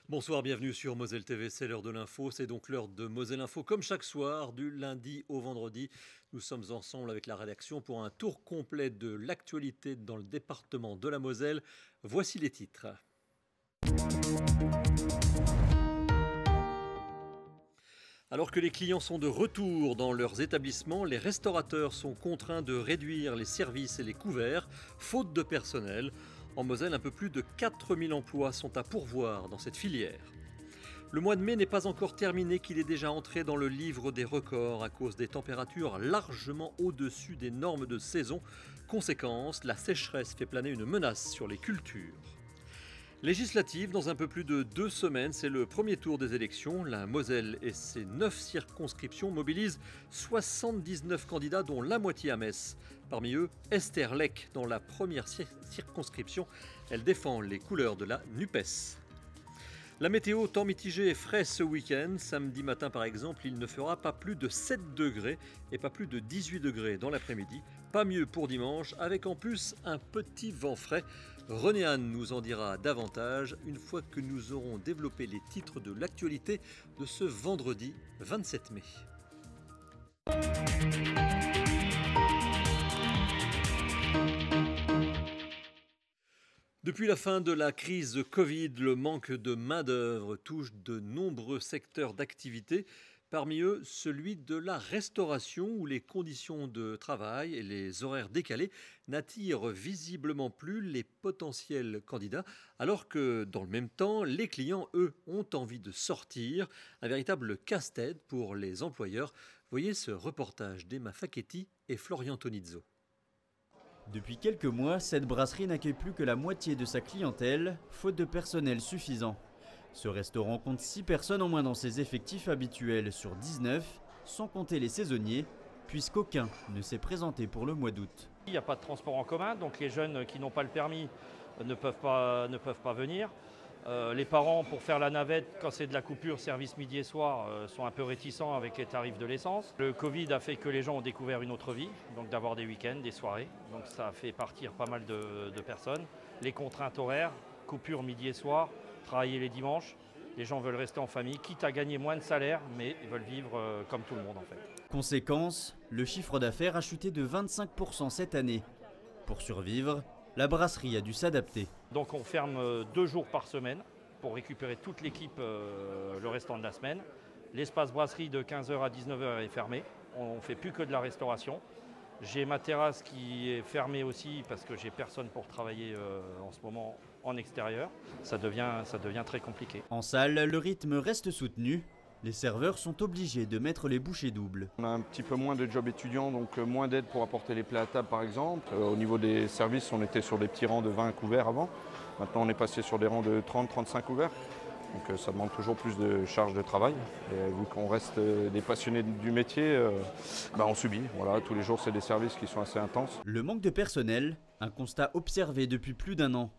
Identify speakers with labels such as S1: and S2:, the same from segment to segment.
S1: Bonsoir, bienvenue sur Moselle TV, c'est l'heure de l'info, c'est donc l'heure de Moselle Info comme chaque soir, du lundi au vendredi. Nous sommes ensemble avec la rédaction pour un tour complet de l'actualité dans le département de la Moselle. Voici les titres. Alors que les clients sont de retour dans leurs établissements, les restaurateurs sont contraints de réduire les services et les couverts, faute de personnel. En Moselle, un peu plus de 4000 emplois sont à pourvoir dans cette filière. Le mois de mai n'est pas encore terminé qu'il est déjà entré dans le livre des records à cause des températures largement au-dessus des normes de saison. Conséquence, la sécheresse fait planer une menace sur les cultures. Législative, dans un peu plus de 2 semaines, c'est le premier tour des élections. La Moselle et ses 9 circonscriptions mobilisent 79 candidats, dont la moitié à Metz. Parmi eux, Esther Lec, dans la première circonscription. Elle défend les couleurs de la NUPES. La météo, temps mitigé et frais ce week-end. Samedi matin par exemple, il ne fera pas plus de 7 degrés et pas plus de 18 degrés dans l'après-midi. Pas mieux pour dimanche, avec en plus un petit vent frais. René Anne nous en dira davantage une fois que nous aurons développé les titres de l'actualité de ce vendredi 27 mai. Depuis la fin de la crise Covid, le manque de main-d'œuvre touche de nombreux secteurs d'activité. Parmi eux, celui de la restauration où les conditions de travail et les horaires décalés n'attirent visiblement plus les potentiels candidats, alors que dans le même temps, les clients, eux, ont envie de sortir. Un véritable casse-tête pour les employeurs. Voyez ce reportage d'Emma Facchetti et Florian Tonizzo.
S2: Depuis quelques mois, cette brasserie n'accueille plus que la moitié de sa clientèle, faute de personnel suffisant. Ce restaurant compte 6 personnes en moins dans ses effectifs habituels sur 19, sans compter les saisonniers, puisqu'aucun ne s'est présenté pour le mois d'août.
S3: Il n'y a pas de transport en commun, donc les jeunes qui n'ont pas le permis ne peuvent pas venir. Les parents, pour faire la navette, quand c'est de la coupure service midi et soir, sont un peu réticents avec les tarifs de l'essence. Le Covid a fait que les gens ont découvert une autre vie, donc d'avoir des week-ends, des soirées. Donc ça a fait partir pas mal de personnes. Les contraintes horaires, coupure midi et soir, travailler les dimanches. Les gens veulent rester en famille, quitte à gagner moins de salaire, mais ils veulent vivre comme tout le monde en fait.
S2: Conséquence, le chiffre d'affaires a chuté de 25% cette année. Pour survivre, la brasserie a dû s'adapter.
S3: Donc on ferme 2 jours par semaine pour récupérer toute l'équipe le restant de la semaine. L'espace brasserie de 15h à 19h est fermé. On ne fait plus que de la restauration. J'ai ma terrasse qui est fermée aussi parce que j'ai personne pour travailler en ce moment en extérieur. Ça devient très compliqué.
S2: En salle, le rythme reste soutenu. Les serveurs sont obligés de mettre les bouchées doubles.
S4: On a un petit peu moins de jobs étudiants, donc moins d'aide pour apporter les plats à table par exemple. Au niveau des services, on était sur des petits rangs de 20 couverts avant. Maintenant on est passé sur des rangs de 30-35 couverts. Donc ça demande toujours plus de charge de travail. Et vu qu'on reste des passionnés du métier, on subit. Voilà, tous les jours c'est des services qui sont assez intenses.
S2: Le manque de personnel, un constat observé depuis plus d'1 an.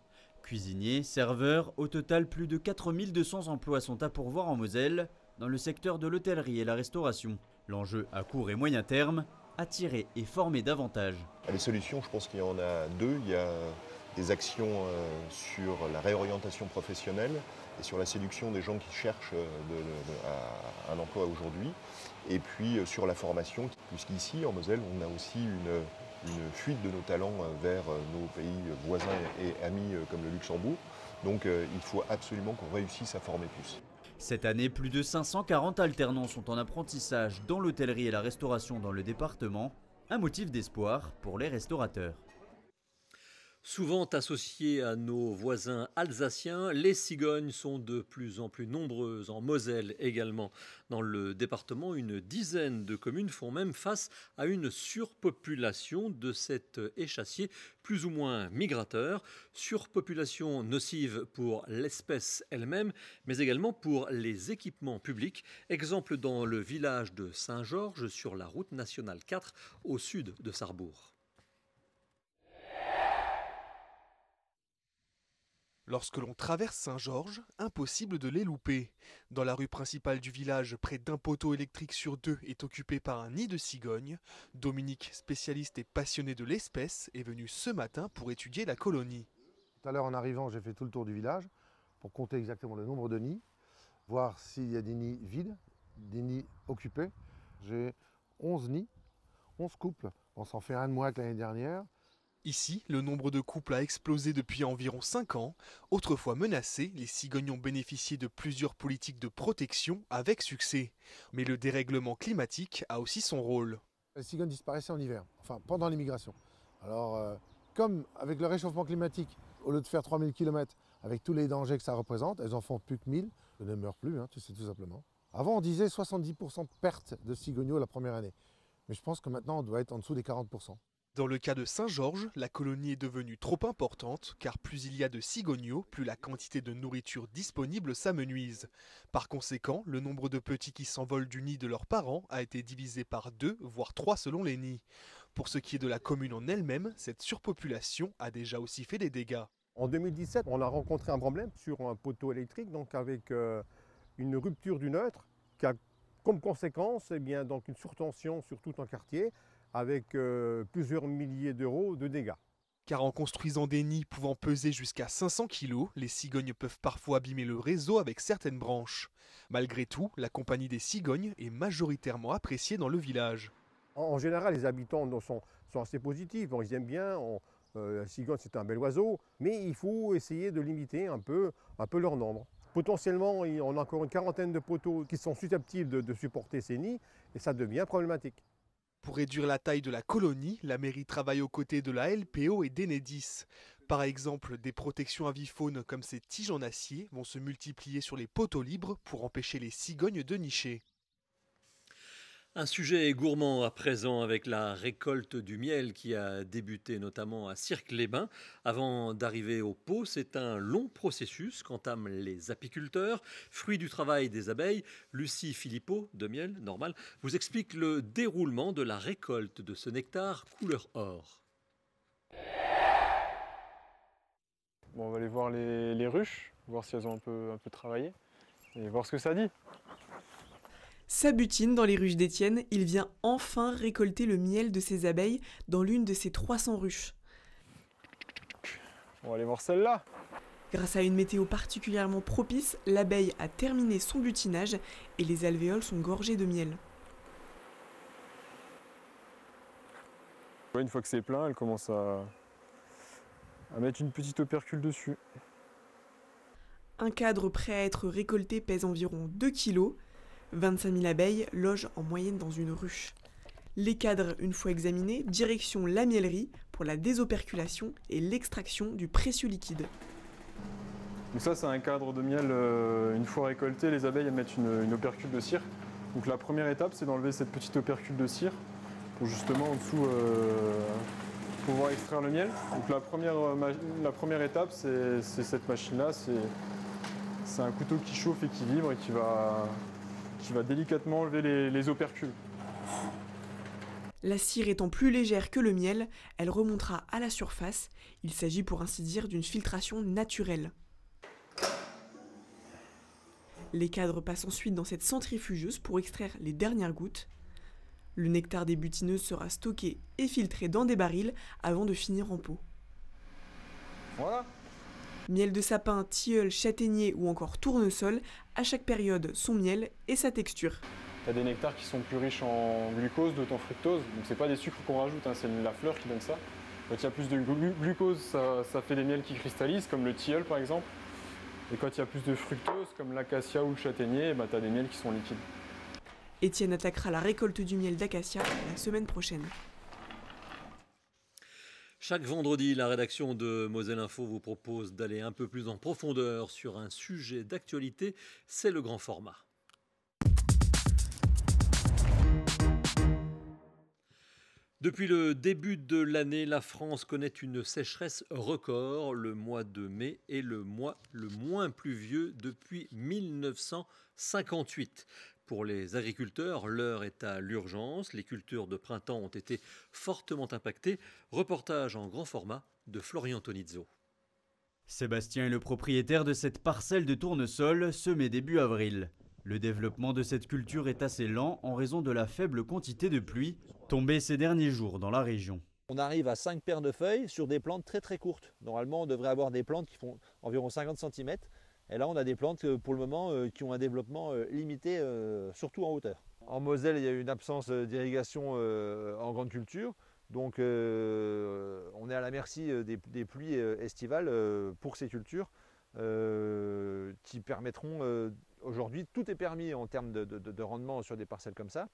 S2: Cuisiniers, serveurs, au total plus de 4200 emplois sont à pourvoir en Moselle, dans le secteur de l'hôtellerie et la restauration. L'enjeu à court et moyen terme, attirer et former davantage.
S5: Les solutions, je pense qu'il y en a 2. Il y a des actions sur la réorientation professionnelle et sur la séduction des gens qui cherchent un emploi aujourd'hui. Et puis sur la formation, puisqu'ici en Moselle, on a aussi une fuite de nos talents vers nos pays voisins et amis comme le Luxembourg. Donc il faut absolument qu'on réussisse à former plus.
S2: Cette année, plus de 540 alternants sont en apprentissage dans l'hôtellerie et la restauration dans le département. Un motif d'espoir pour les restaurateurs.
S1: Souvent associées à nos voisins alsaciens, les cigognes sont de plus en plus nombreuses en Moselle également. Dans le département, une dizaine de communes font même face à une surpopulation de cet échassier plus ou moins migrateur. Surpopulation nocive pour l'espèce elle-même, mais également pour les équipements publics. Exemple dans le village de Saint-Georges sur la route nationale 4 au sud de Sarrebourg.
S6: Lorsque l'on traverse Saint-Georges, impossible de les louper. Dans la rue principale du village, près d'un poteau électrique sur 2 est occupé par un nid de cigognes. Dominique, spécialiste et passionné de l'espèce, est venu ce matin pour étudier la colonie.
S7: Tout à l'heure en arrivant, j'ai fait tout le tour du village. pour compter exactement le nombre de nids, voir s'il y a des nids vides, des nids occupés. J'ai 11 nids, 11 couples. On s'en fait un de moins que l'année dernière.
S6: Ici, le nombre de couples a explosé depuis environ 5 ans. Autrefois menacés, les cigognes ont bénéficié de plusieurs politiques de protection avec succès. Mais le dérèglement climatique a aussi son rôle.
S7: Les cigognes disparaissaient en hiver, enfin pendant l'immigration. Alors, comme avec le réchauffement climatique, au lieu de faire 3000 km avec tous les dangers que ça représente, elles en font plus que 1000, elles ne meurent plus, tout simplement. Avant, on disait 70% de perte de cigogneaux la première année. Mais je pense que maintenant, on doit être en dessous des 40%.
S6: Dans le cas de Saint-Georges, la colonie est devenue trop importante, car plus il y a de cigogneaux, plus la quantité de nourriture disponible s'amenuise. Par conséquent, le nombre de petits qui s'envolent du nid de leurs parents a été divisé par 2, voire 3 selon les nids. Pour ce qui est de la commune en elle-même, cette surpopulation a déjà aussi fait des dégâts.
S8: En 2017, on a rencontré un problème sur un poteau électrique, donc avec une rupture du neutre, qui a comme conséquence donc une surtension sur tout un quartier, avec plusieurs milliers d'euros de dégâts.
S6: Car en construisant des nids pouvant peser jusqu'à 500 kg, les cigognes peuvent parfois abîmer le réseau avec certaines branches. Malgré tout, la compagnie des cigognes est majoritairement appréciée dans le village.
S8: En général, les habitants sont assez positifs, bon, ils aiment bien, la cigogne c'est un bel oiseau, mais il faut essayer de limiter un peu leur nombre. Potentiellement, on a encore une quarantaine de poteaux qui sont susceptibles de supporter ces nids, et ça devient problématique.
S6: Pour réduire la taille de la colonie, la mairie travaille aux côtés de la LPO et d'Enedis. Par exemple, des protections aviphones comme ces tiges en acier vont se multiplier sur les poteaux libres pour empêcher les cigognes de nicher.
S1: Un sujet gourmand à présent avec la récolte du miel qui a débuté notamment à Cirques-les-Bains. Avant d'arriver au pot, c'est un long processus qu'entament les apiculteurs. Fruit du travail des abeilles, Lucie Philippot de Miel Normal vous explique le déroulement de la récolte de ce nectar couleur or.
S9: Bon, on va aller voir les ruches, voir si elles ont un peu travaillé et voir ce que ça dit.
S10: Ça butine dans les ruches d'Étienne, il vient enfin récolter le miel de ses abeilles dans l'une de ses 300 ruches.
S9: On va aller voir celle-là.
S10: Grâce à une météo particulièrement propice, l'abeille a terminé son butinage et les alvéoles sont gorgées de miel.
S9: Une fois que c'est plein, elle commence à mettre une petite opercule dessus.
S10: Un cadre prêt à être récolté pèse environ 2 kg. 25 000 abeilles logent en moyenne dans une ruche. Les cadres, une fois examinés, direction la miellerie pour la désoperculation et l'extraction du précieux liquide.
S9: Donc ça, c'est un cadre de miel. Une fois récolté, les abeilles mettent une opercule de cire. Donc la première étape, c'est d'enlever cette petite opercule de cire pour justement en dessous pouvoir extraire le miel. Donc la première étape, c'est cette machine-là. C'est un couteau qui chauffe et qui vibre et qui va délicatement enlever les opercules.
S10: La cire étant plus légère que le miel, elle remontera à la surface. Il s'agit pour ainsi dire d'une filtration naturelle. Les cadres passent ensuite dans cette centrifugeuse pour extraire les dernières gouttes. Le nectar des butineuses sera stocké et filtré dans des barils avant de finir en pot.
S9: Voilà.
S10: Miel de sapin, tilleul, châtaignier ou encore tournesol, à chaque période son miel et sa texture.
S9: Tu as des nectars qui sont plus riches en glucose, d'autres en fructose, donc c'est pas des sucres qu'on rajoute, c'est la fleur qui donne ça. Quand il y a plus de glucose, ça fait des miels qui cristallisent, comme le tilleul par exemple. Et quand il y a plus de fructose, comme l'acacia ou le châtaignier, tu as des miels qui sont liquides.
S10: Étienne attaquera la récolte du miel d'acacia la semaine prochaine.
S1: Chaque vendredi, la rédaction de Moselle Info vous propose d'aller un peu plus en profondeur sur un sujet d'actualité. C'est le grand format. Depuis le début de l'année, la France connaît une sécheresse record. Le mois de mai est le mois le moins pluvieux depuis 1958. Pour les agriculteurs, l'heure est à l'urgence. Les cultures de printemps ont été fortement impactées. Reportage en grand format de Florian Tonizzo.
S2: Sébastien est le propriétaire de cette parcelle de tournesol semée début avril. Le développement de cette culture est assez lent en raison de la faible quantité de pluie tombée ces derniers jours dans la région.
S11: On arrive à 5 paires de feuilles sur des plantes très très courtes. Normalement, on devrait avoir des plantes qui font environ 50 cm. Et là, on a des plantes pour le moment qui ont un développement limité, surtout en hauteur. En Moselle, il y a une absence d'irrigation en grande culture. Donc on est à la merci des pluies estivales pour ces cultures qui permettront, aujourd'hui tout est permis en termes de rendement sur des parcelles comme ça,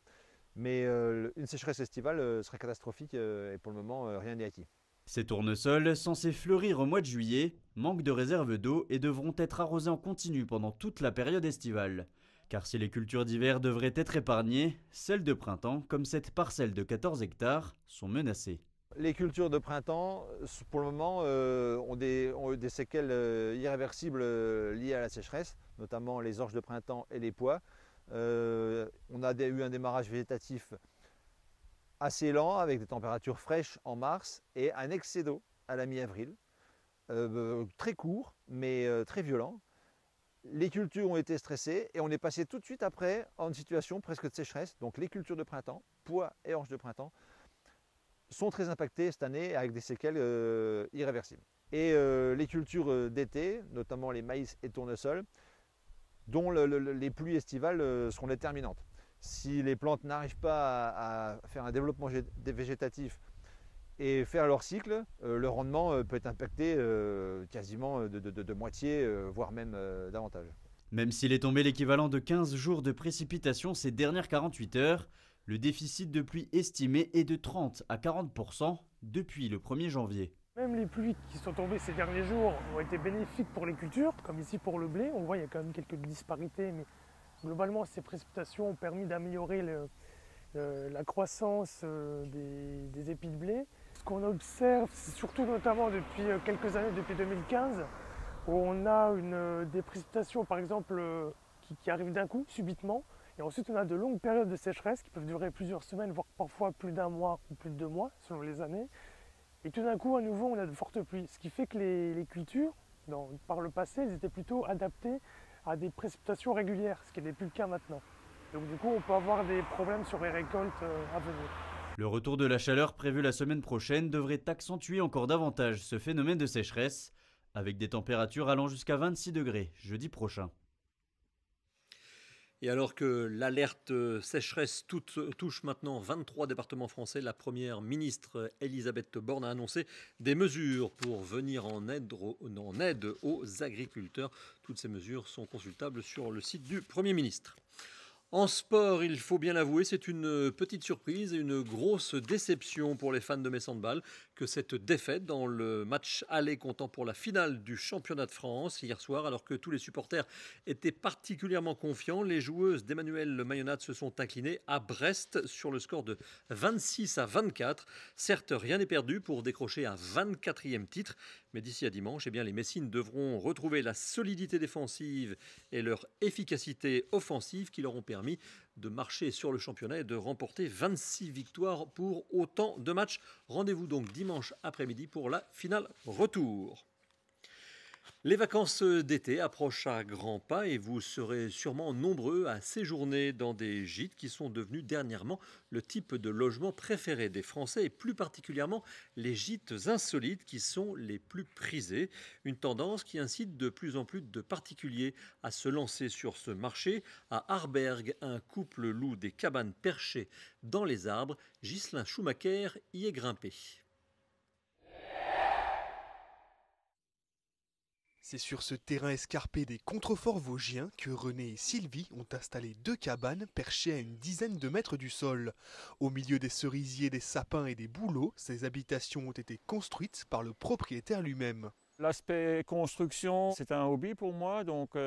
S11: mais une sécheresse estivale serait catastrophique et pour le moment rien n'est acquis.
S2: Ces tournesols, censés fleurir au mois de juillet, manquent de réserves d'eau et devront être arrosés en continu pendant toute la période estivale. Car si les cultures d'hiver devraient être épargnées, celles de printemps, comme cette parcelle de 14 hectares, sont menacées.
S11: Les cultures de printemps, pour le moment, ont des séquelles irréversibles liées à la sécheresse, notamment les orges de printemps et les pois. On a eu un démarrage végétatif assez lent, avec des températures fraîches en mars et un excès d'eau à la mi-avril, très court mais très violent. Les cultures ont été stressées et on est passé tout de suite après en une situation presque de sécheresse. Donc les cultures de printemps, pois et orges de printemps, sont très impactées cette année avec des séquelles irréversibles. Et les cultures d'été, notamment les maïs et tournesols, dont les pluies estivales seront déterminantes. Si les plantes n'arrivent pas à faire un développement végétatif et faire leur cycle, le rendement peut être impacté quasiment de moitié, voire même davantage.
S2: Même s'il est tombé l'équivalent de 15 jours de précipitations ces dernières 48 heures, le déficit de pluie estimé est de 30 à 40% depuis le 1er janvier.
S12: Même les pluies qui sont tombées ces derniers jours ont été bénéfiques pour les cultures, comme ici pour le blé. On voit qu'il y a quand même quelques disparités, mais globalement ces précipitations ont permis d'améliorer la croissance des épis de blé. Ce qu'on observe, c'est surtout notamment depuis quelques années, depuis 2015, où on a des précipitations par exemple qui arrivent d'un coup, subitement, et ensuite on a de longues périodes de sécheresse qui peuvent durer plusieurs semaines, voire parfois plus d'un mois ou plus de 2 mois, selon les années. Et tout d'un coup, à nouveau, on a de fortes pluies, ce qui fait que les cultures, par le passé, elles étaient plutôt adaptées à des précipitations régulières, ce qui n'est plus le cas maintenant. Donc du coup, on peut avoir des problèmes sur les récoltes à venir.
S2: Le retour de la chaleur prévu la semaine prochaine devrait accentuer encore davantage ce phénomène de sécheresse, avec des températures allant jusqu'à 26 degrés jeudi prochain.
S1: Et alors que l'alerte sécheresse touche maintenant 23 départements français, la première ministre Elisabeth Borne a annoncé des mesures pour venir en aide aux agriculteurs. Toutes ces mesures sont consultables sur le site du Premier ministre. En sport, il faut bien l'avouer, c'est une petite surprise et une grosse déception pour les fans de Metz Handball que cette défaite dans le match aller comptant pour la finale du championnat de France hier soir, alors que tous les supporters étaient particulièrement confiants. Les joueuses d'Emmanuel Mayonnade se sont inclinées à Brest sur le score de 26-24. Certes, rien n'est perdu pour décrocher un 24e titre, mais d'ici à dimanche, les Messines devront retrouver la solidité défensive et leur efficacité offensive qui leur ont permis de marcher sur le championnat et de remporter 26 victoires pour autant de matchs. Rendez-vous donc dimanche après-midi pour la finale retour. Les vacances d'été approchent à grands pas et vous serez sûrement nombreux à séjourner dans des gîtes qui sont devenus dernièrement le type de logement préféré des Français et plus particulièrement les gîtes insolites qui sont les plus prisés. Une tendance qui incite de plus en plus de particuliers à se lancer sur ce marché. À Arbergue, un couple loue des cabanes perchées dans les arbres. Ghislain Schumacher y est grimpé.
S6: C'est sur ce terrain escarpé des contreforts vosgiens que René et Sylvie ont installé 2 cabanes perchées à une dizaine de mètres du sol. Au milieu des cerisiers, des sapins et des bouleaux, ces habitations ont été construites par le propriétaire lui-même.
S13: L'aspect construction, c'est un hobby pour moi, donc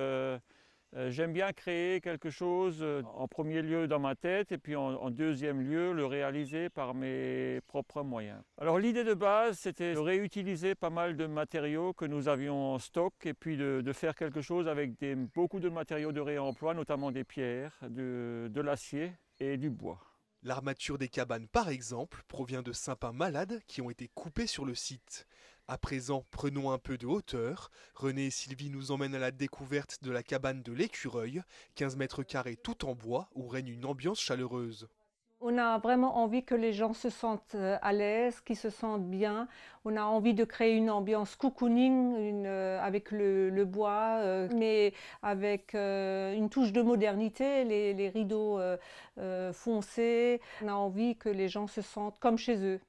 S13: j'aime bien créer quelque chose en premier lieu dans ma tête et puis en deuxième lieu le réaliser par mes propres moyens. Alors l'idée de base c'était de réutiliser pas mal de matériaux que nous avions en stock et puis de faire quelque chose avec beaucoup de matériaux de réemploi, notamment des pierres, de l'acier et du bois.
S6: L'armature des cabanes par exemple provient de sapins malades qui ont été coupés sur le site. À présent, prenons un peu de hauteur. René et Sylvie nous emmènent à la découverte de la cabane de l'Écureuil, 15 mètres carrés tout en bois où règne une ambiance chaleureuse.
S14: On a vraiment envie que les gens se sentent à l'aise, qu'ils se sentent bien. On a envie de créer une ambiance cocooning avec le bois, mais avec une touche de modernité, les rideaux foncés. On a envie que les gens se sentent comme chez eux.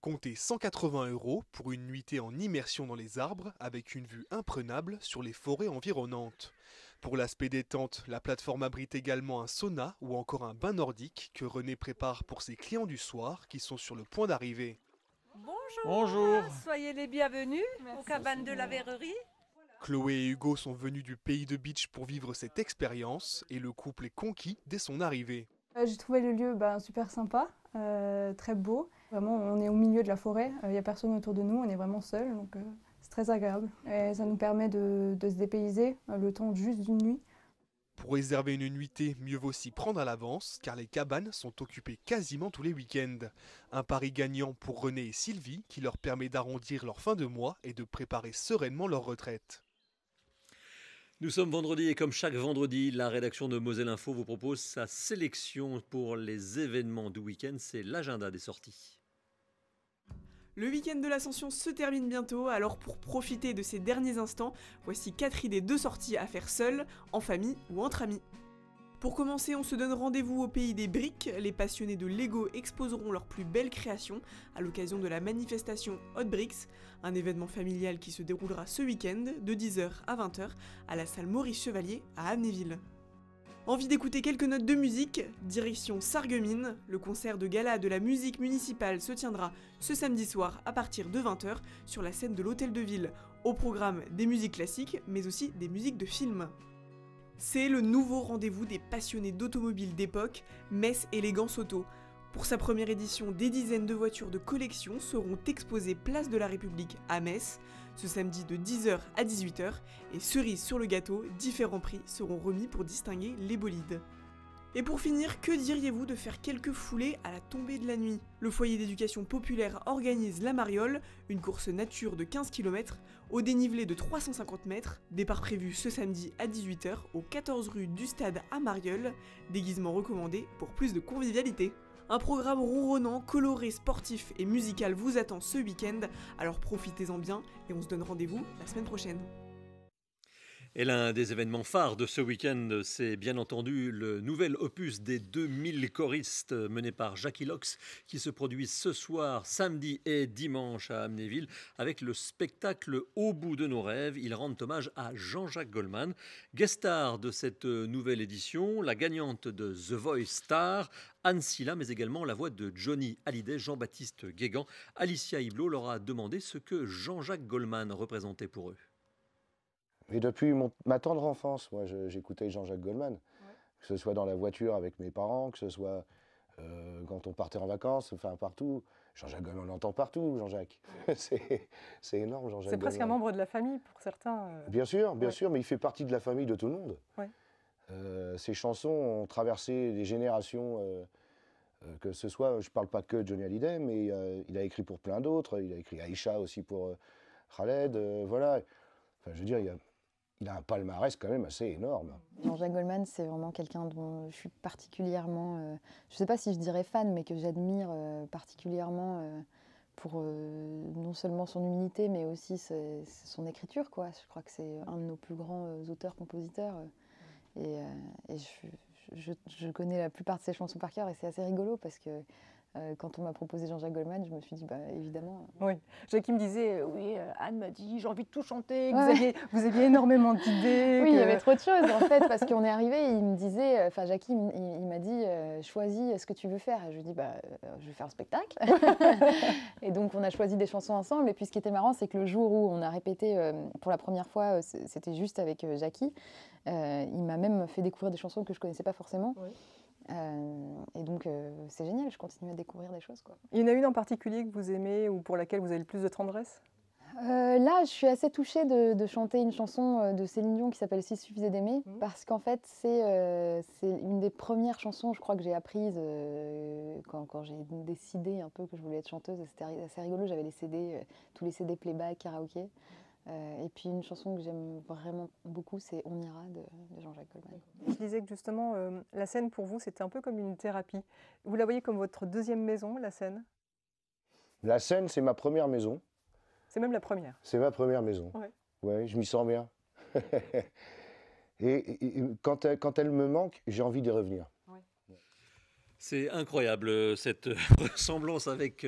S6: Comptez 180 € pour une nuitée en immersion dans les arbres avec une vue imprenable sur les forêts environnantes. Pour l'aspect détente, la plateforme abrite également un sauna ou encore un bain nordique que René prépare pour ses clients du soir qui sont sur le point d'arriver.
S15: Bonjour, soyez les bienvenus aux cabanes de la Verrerie.
S6: Chloé et Hugo sont venus du pays de Beach pour vivre cette expérience et le couple est conquis dès son arrivée.
S16: J'ai trouvé le lieu super sympa, très beau. Vraiment, on est au milieu de la forêt, il n'y a personne autour de nous, on est vraiment seuls, donc c'est très agréable. Et ça nous permet de se dépayser le temps juste d'une nuit.
S6: Pour réserver une nuitée, mieux vaut s'y prendre à l'avance car les cabanes sont occupées quasiment tous les week-ends. Un pari gagnant pour René et Sylvie qui leur permet d'arrondir leur fin de mois et de préparer sereinement leur retraite.
S1: Nous sommes vendredi et comme chaque vendredi, la rédaction de Moselle Info vous propose sa sélection pour les événements du week-end. C'est l'agenda des sorties.
S10: Le week-end de l'Ascension se termine bientôt, alors pour profiter de ces derniers instants, voici 4 idées de sorties à faire seul, en famille ou entre amis. Pour commencer, on se donne rendez-vous au pays des briques. Les passionnés de Lego exposeront leurs plus belles créations à l'occasion de la manifestation Hot Bricks, un événement familial qui se déroulera ce week-end de 10h à 20h à la salle Maurice Chevalier à Amnéville. Envie d'écouter quelques notes de musique? Direction Sarreguemines, le concert de gala de la musique municipale se tiendra ce samedi soir à partir de 20h sur la scène de l'Hôtel de Ville, au programme des musiques classiques mais aussi des musiques de films. C'est le nouveau rendez-vous des passionnés d'automobiles d'époque, Metz Élégance Auto. Pour sa première édition, des dizaines de voitures de collection seront exposées place de la République à Metz, ce samedi de 10h à 18h, et cerise sur le gâteau, différents prix seront remis pour distinguer les bolides. Et pour finir, que diriez-vous de faire quelques foulées à la tombée de la nuit? Le foyer d'éducation populaire organise la Mariole, une course nature de 15 km, au dénivelé de 350 mètres, départ prévu ce samedi à 18h au 14 rue du Stade à Mariole, déguisement recommandé pour plus de convivialité. Un programme ronronnant, coloré, sportif et musical vous attend ce week-end, alors profitez-en bien et on se donne rendez-vous la semaine prochaine.
S1: Et l'un des événements phares de ce week-end, c'est bien entendu le nouvel opus des 2000 choristes mené par Jackie Lox qui se produit ce soir, samedi et dimanche à Amnéville avec le spectacle Au bout de nos rêves. Ils rendent hommage à Jean-Jacques Goldman, guest star de cette nouvelle édition, la gagnante de The Voice Star, Anne Silla, mais également la voix de Johnny Hallyday, Jean-Baptiste Guégan. Alicia Hiblot leur a demandé ce que Jean-Jacques Goldman représentait pour eux.
S17: Et depuis ma tendre enfance, moi, j'écoutais Jean-Jacques Goldman, que ce soit dans la voiture avec mes parents, que ce soit quand on partait en vacances, enfin partout. Jean-Jacques Goldman, on l'entend partout, Jean-Jacques. C'est énorme, Jean-Jacques Goldman.
S18: C'est presque un membre de la famille pour certains.
S17: Bien sûr, mais il fait partie de la famille de tout le monde.
S18: Ouais.
S17: Ses chansons ont traversé des générations, que ce soit, je ne parle pas que de Johnny Hallyday, mais il a écrit pour plein d'autres. Il a écrit Aïcha aussi pour Khaled, voilà. Enfin, je veux dire, il a un palmarès quand même assez énorme.
S19: Jean-Jacques Goldman, c'est vraiment quelqu'un dont je suis particulièrement, je ne sais pas si je dirais fan, mais que j'admire particulièrement pour non seulement son humilité, mais aussi son écriture, quoi. Je crois que c'est un de nos plus grands auteurs-compositeurs. Et je connais la plupart de ses chansons par cœur et c'est assez rigolo parce que quand on m'a proposé Jean-Jacques Goldman, je me suis dit, évidemment.
S18: Oui, Jackie me disait, oui, Anne m'a dit, j'ai envie de tout chanter, vous aviez énormément d'idées.
S19: Oui, il y avait trop de choses en fait, parce qu'on est arrivé, il me disait, Jackie, il m'a dit, choisis ce que tu veux faire. Et je lui ai dit, je vais faire un spectacle. Et donc on a choisi des chansons ensemble. Et puis ce qui était marrant, c'est que le jour où on a répété pour la première fois, c'était juste avec Jackie, il m'a même fait découvrir des chansons que je ne connaissais pas forcément. Oui. Et donc c'est génial, je continue à découvrir des choses, quoi.
S18: Il y en a une en particulier que vous aimez ou pour laquelle vous avez le plus de tendresse?
S19: Là, je suis assez touchée de chanter une chanson de Céline Dion qui s'appelle « S'il suffisait d'aimer » parce qu'en fait, c'est une des premières chansons, je crois, que j'ai apprises quand j'ai décidé un peu que je voulais être chanteuse. C'était assez rigolo, j'avais les CD, tous les CD playback, karaoké. Et puis une chanson que j'aime vraiment beaucoup, c'est On ira de Jean-Jacques Goldman.
S18: Je disais que justement, la scène pour vous, c'était un peu comme une thérapie. Vous la voyez comme votre deuxième maison, la scène?
S17: La scène, c'est ma première maison.
S18: C'est même la première.
S17: C'est ma première maison.
S18: Ouais.
S17: Ouais, je m'y sens bien. et quand elle me manque, j'ai envie d'y revenir.
S1: C'est incroyable cette ressemblance avec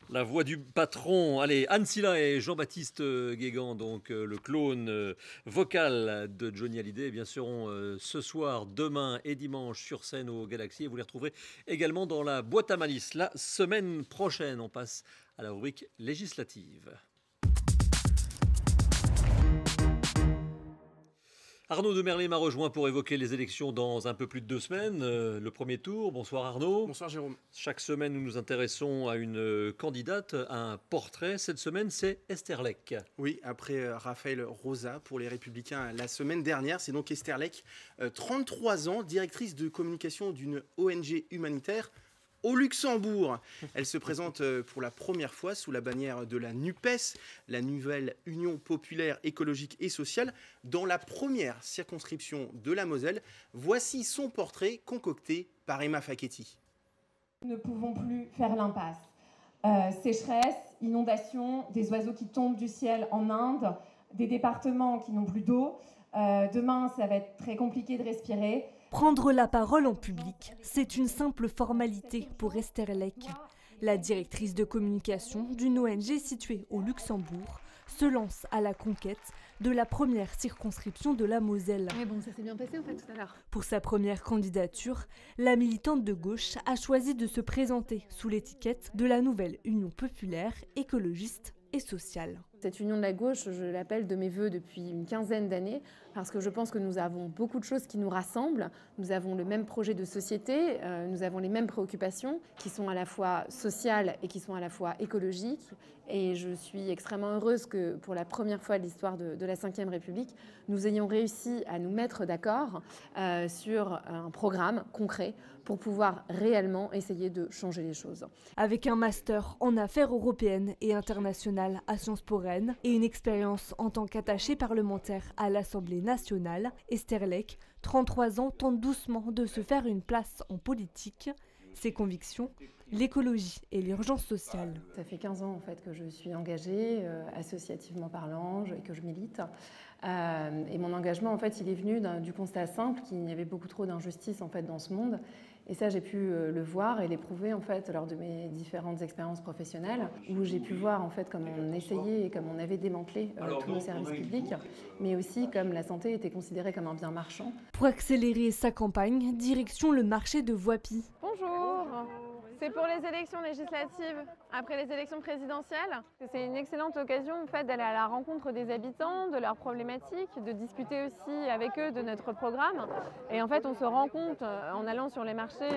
S1: la voix du patron. Allez, Anne Silla et Jean-Baptiste Guégan, donc le clone vocal de Johnny Hallyday, bien sûr, ce soir, demain et dimanche sur scène au Galaxy. Et vous les retrouverez également dans la boîte à malice la semaine prochaine. On passe à la rubrique législative. Arnaud de Merlet m'a rejoint pour évoquer les élections dans un peu plus de 2 semaines. Le premier tour. Bonsoir Arnaud.
S20: Bonsoir Jérôme.
S1: Chaque semaine, nous nous intéressons à une candidate, à un portrait. Cette semaine, c'est Esther Lech.
S20: Oui, après Raphaël Rosa pour les Républicains la semaine dernière, c'est donc Esther Lech, 33 ans, directrice de communication d'une ONG humanitaire au Luxembourg. Elle se présente pour la première fois sous la bannière de la NUPES, la nouvelle Union populaire écologique et sociale, dans la première circonscription de la Moselle. Voici son portrait concocté par Emma Facchetti.
S21: Nous ne pouvons plus faire l'impasse. Sécheresse, inondations, des oiseaux qui tombent du ciel en Inde, des départements qui n'ont plus d'eau. Demain, ça va être très compliqué de respirer.
S22: Prendre la parole en public, c'est une simple formalité pour Esther Lech. La directrice de communication d'une ONG située au Luxembourg se lance à la conquête de la première circonscription de la Moselle.
S23: Mais bon, ça s'est bien passé en fait tout à l'heure.
S22: Pour sa première candidature, la militante de gauche a choisi de se présenter sous l'étiquette de la nouvelle Union populaire, écologiste et sociale.
S23: Cette union de la gauche, je l'appelle de mes voeux depuis une quinzaine d'années, parce que je pense que nous avons beaucoup de choses qui nous rassemblent. Nous avons le même projet de société, nous avons les mêmes préoccupations qui sont à la fois sociales et qui sont à la fois écologiques. Et je suis extrêmement heureuse que pour la première fois de l'histoire de la Ve République, nous ayons réussi à nous mettre d'accord sur un programme concret pour pouvoir réellement essayer de changer les choses.
S22: Avec un master en affaires européennes et internationales à Sciences Po Rennes et une expérience en tant qu'attachée parlementaire à l'Assemblée nationale, Esther Lech, 33 ans, tente doucement de se faire une place en politique. Ses convictions, l'écologie et l'urgence sociale.
S23: Ça fait 15 ans en fait que je suis engagée, associativement parlant, et que je milite. Et mon engagement en fait, il est venu du constat simple qu'il y avait beaucoup trop d'injustice en fait dans ce monde. Et ça, j'ai pu le voir et l'éprouver en fait lors de mes différentes expériences professionnelles, où j'ai pu voir en fait comme on essayait et comme on avait démantelé tous nos services publics, mais aussi comme la santé était considérée comme un bien marchand.
S22: Pour accélérer sa campagne, direction le marché de Voipy.
S24: Bonjour. C'est pour les élections législatives, après les élections présidentielles. C'est une excellente occasion en fait, d'aller à la rencontre des habitants, de leurs problématiques, de discuter aussi avec eux de notre programme. Et en fait, on se rend compte en allant sur les marchés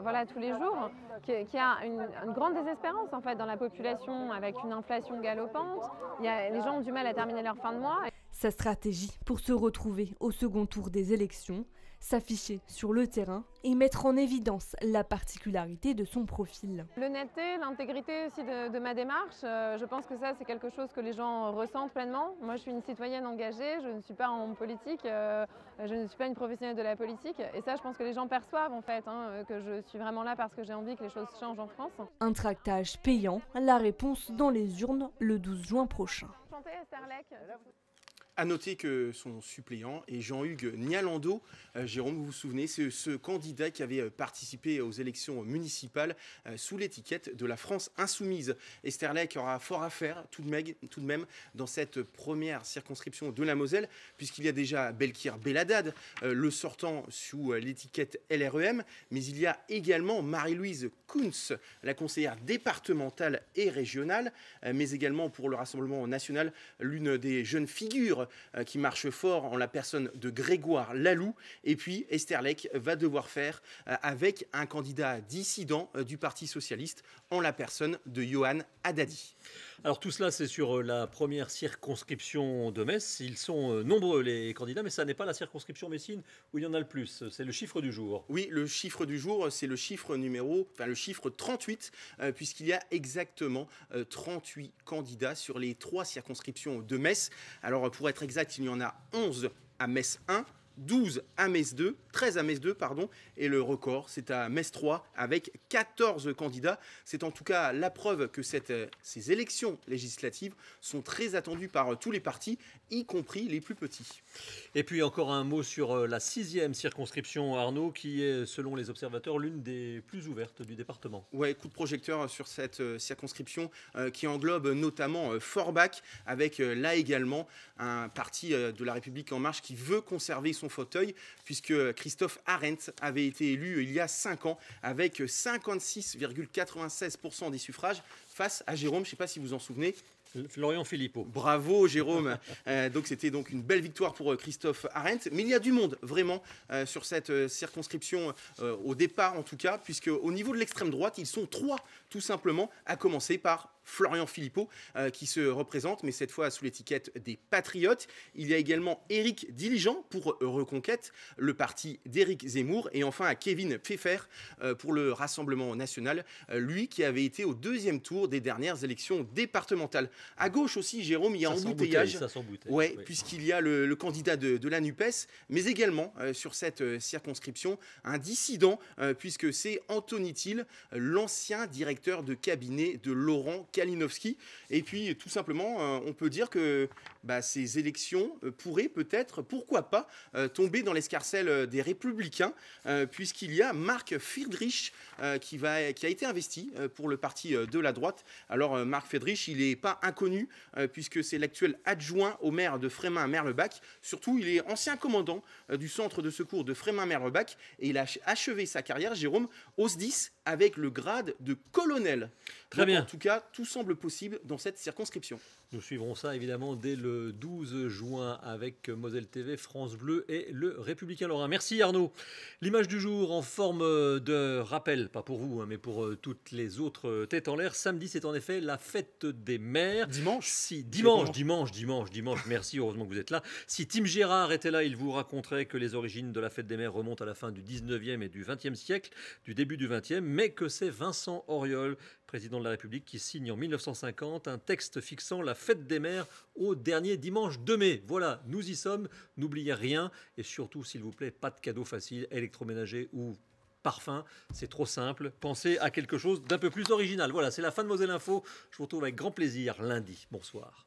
S24: voilà, tous les jours qu'il y a une grande désespérance en fait, dans la population avec une inflation galopante. Les gens ont du mal à terminer leur fin de mois.
S22: Sa stratégie pour se retrouver au second tour des élections, s'afficher sur le terrain et mettre en évidence la particularité de son profil.
S24: L'honnêteté, l'intégrité aussi de ma démarche, je pense que ça c'est quelque chose que les gens ressentent pleinement. Moi je suis une citoyenne engagée, je ne suis pas en politique, je ne suis pas une professionnelle de la politique et ça je pense que les gens perçoivent en fait, que je suis vraiment là parce que j'ai envie que les choses changent en France.
S22: Un tractage payant, la réponse dans les urnes le 12 juin prochain.
S24: Chantez Esther Lech.
S20: À noter que son suppléant est Jean-Hugues Nialando. Jérôme, vous vous souvenez, c'est ce candidat qui avait participé aux élections municipales sous l'étiquette de la France insoumise. Esther Lech aura fort à faire tout de même dans cette première circonscription de la Moselle, puisqu'il y a déjà Belkir Belhaddad, le sortant sous l'étiquette LREM, mais il y a également Marie-Louise Kuntz, la conseillère départementale et régionale, mais également pour le Rassemblement national, l'une des jeunes figures qui marche fort en la personne de Grégoire Laloux. Et puis Esther Lech va devoir faire avec un candidat dissident du Parti socialiste en la personne de Yohann Haddadi.
S1: Alors tout cela, c'est sur la première circonscription de Metz. Ils sont nombreux les candidats, mais ça n'est pas la circonscription messine où il y en a le plus. C'est le chiffre du jour.
S20: Oui, le chiffre du jour, c'est le chiffre le chiffre 38, puisqu'il y a exactement 38 candidats sur les 3 circonscriptions de Metz. Alors pour être exact, il y en a 11 à Metz 1. 12 à Metz 2, 13 à Metz 2, pardon, et le record, c'est à Metz 3 avec 14 candidats. C'est en tout cas la preuve que ces élections législatives sont très attendues par tous les partis, y compris les plus petits.
S1: Et puis encore un mot sur la 6e circonscription, Arnaud, qui est, selon les observateurs, l'une des plus ouvertes du département.
S20: Ouais, coup de projecteur sur cette circonscription qui englobe notamment Forbach, avec là également un parti de la République En Marche qui veut conserver son fauteuil, puisque Christophe Arendt avait été élu il y a 5 ans avec 56,96% des suffrages face à Jérôme, je ne sais pas si vous vous en souvenez.
S1: Florian Philippot.
S20: Bravo Jérôme. Donc c'était donc une belle victoire pour Christophe Arendt. Mais il y a du monde vraiment sur cette circonscription au départ en tout cas, puisque au niveau de l'extrême droite, ils sont 3 tout simplement, à commencer par Florian Philippot qui se représente, mais cette fois sous l'étiquette des Patriotes. Il y a également Éric Diligent pour Reconquête, le parti d'Éric Zemmour, et enfin Kevin Pfeffer pour le Rassemblement National, lui qui avait été au 2e tour des dernières élections départementales. À gauche aussi, Jérôme, il y a embouteillage.
S1: Oui.
S20: Puisqu'il y a le candidat de la NUPES, mais également sur cette circonscription, un dissident, puisque c'est Anthony Thiel, l'ancien directeur de cabinet de Laurent Kalinowski. Et puis, tout simplement, on peut dire que ces élections pourraient peut-être, pourquoi pas, tomber dans l'escarcelle des Républicains, puisqu'il y a Marc Friedrich qui a été investi pour le parti de la droite. Alors, Marc Friedrich, il n'est pas inconnu, puisque c'est l'actuel adjoint au maire de Frémin-Merlebach. Surtout, il est ancien commandant du centre de secours de Frémin-Merlebach, et il a achevé sa carrière, Jérôme, au SDIS, avec le grade de colonel.
S1: Très bien.
S20: En tout cas, tout semble possible dans cette circonscription.
S1: Nous suivrons ça évidemment dès le 12 juin avec Moselle TV, France Bleu et le Républicain Lorrain. Merci Arnaud. L'image du jour en forme de rappel, pas pour vous, mais pour toutes les autres têtes en l'air. Samedi, c'est en effet la fête des mères.
S20: Dimanche.
S1: Dimanche. Merci, heureusement que vous êtes là. Si Tim Gérard était là, il vous raconterait que les origines de la fête des mères remontent à la fin du 19e et du 20e siècle, du début du 20e, mais que c'est Vincent Auriol, président de la République, qui signe en 1950 un texte fixant la fête des mères au dernier dimanche de mai. Voilà, nous y sommes, n'oubliez rien, et surtout, s'il vous plaît, pas de cadeaux faciles, électroménagers ou parfum, c'est trop simple. Pensez à quelque chose d'un peu plus original. Voilà, c'est la fin de Moselle Info. Je vous retrouve avec grand plaisir lundi. Bonsoir.